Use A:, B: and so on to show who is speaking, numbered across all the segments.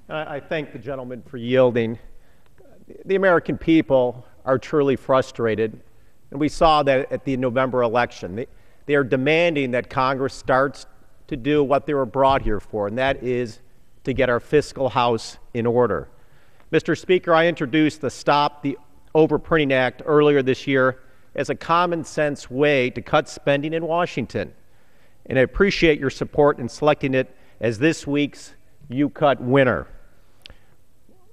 A: I thank the gentleman for yielding. The American people are truly frustrated, and we saw that at the November election. They are demanding that Congress starts to do what they were brought here for, and that is to get our fiscal house in order. Mr. Speaker, I introduced the Stop the Overprinting Act earlier this year as a common sense way to cut spending in Washington, and I appreciate your support in selecting it as this week's U-Cut winner.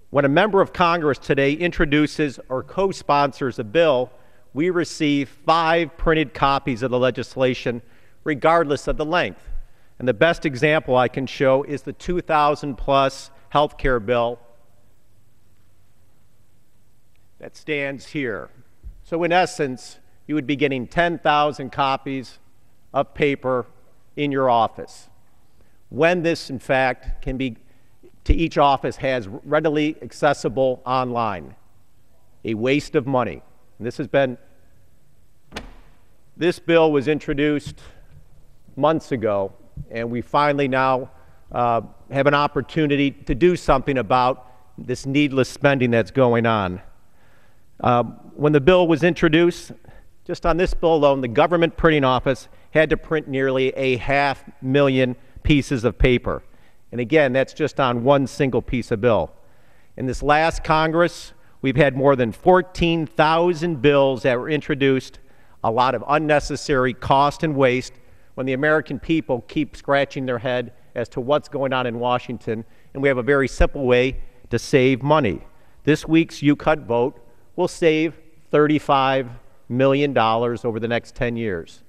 A: When a member of Congress today introduces or co-sponsors a bill, we receive 5 printed copies of the legislation, regardless of the length. And the best example I can show is the 2,000-plus health care bill that stands here. So in essence, you would be getting 10,000 copies of paper in your office. When this, in fact, can be to each office has readily accessible online. A waste of money. And this bill was introduced months ago, and we finally now have an opportunity to do something about this needless spending that's going on. When the bill was introduced, just on this bill alone, the government printing office had to print nearly 500,000 pieces of paper. And again, that's just on one single piece of bill. In this last Congress, we've had more than 14,000 bills that were introduced, a lot of unnecessary cost and waste, when the American people keep scratching their head as to what's going on in Washington, and we have a very simple way to save money. This week's U-Cut vote will save $35 million over the next 10 years.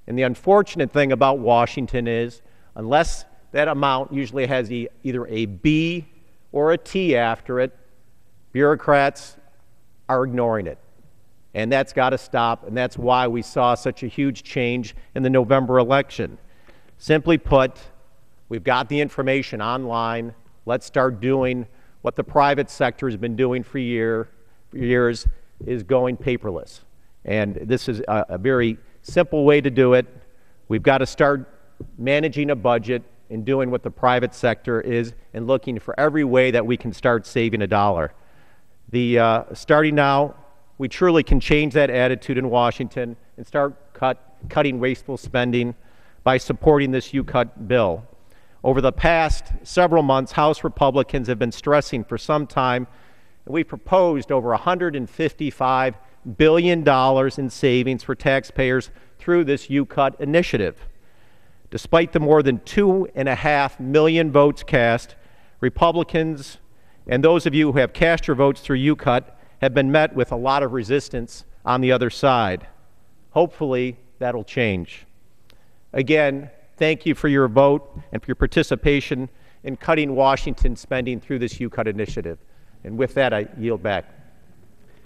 A: And the unfortunate thing about Washington is, unless that amount usually has either a B or a T after it, bureaucrats are ignoring it. And that's got to stop, and that's why we saw such a huge change in the November election. Simply put, we've got the information online. Let's start doing what the private sector has been doing for years, is going paperless. And this is a very simple way to do it. We've got to start managing a budget and doing what the private sector is and looking for every way that we can start saving a dollar. Starting now, we truly can change that attitude in Washington and start cutting wasteful spending by supporting this U-Cut bill. Over the past several months, House Republicans have been stressing for some time, and we proposed over $155 billion in savings for taxpayers through this U-Cut initiative. Despite the more than 2.5 million votes cast, Republicans and those of you who have cast your votes through U-Cut have been met with a lot of resistance on the other side. Hopefully, that'll change. Again, thank you for your vote and for your participation in cutting Washington spending through this U-Cut initiative. And with that, I yield back.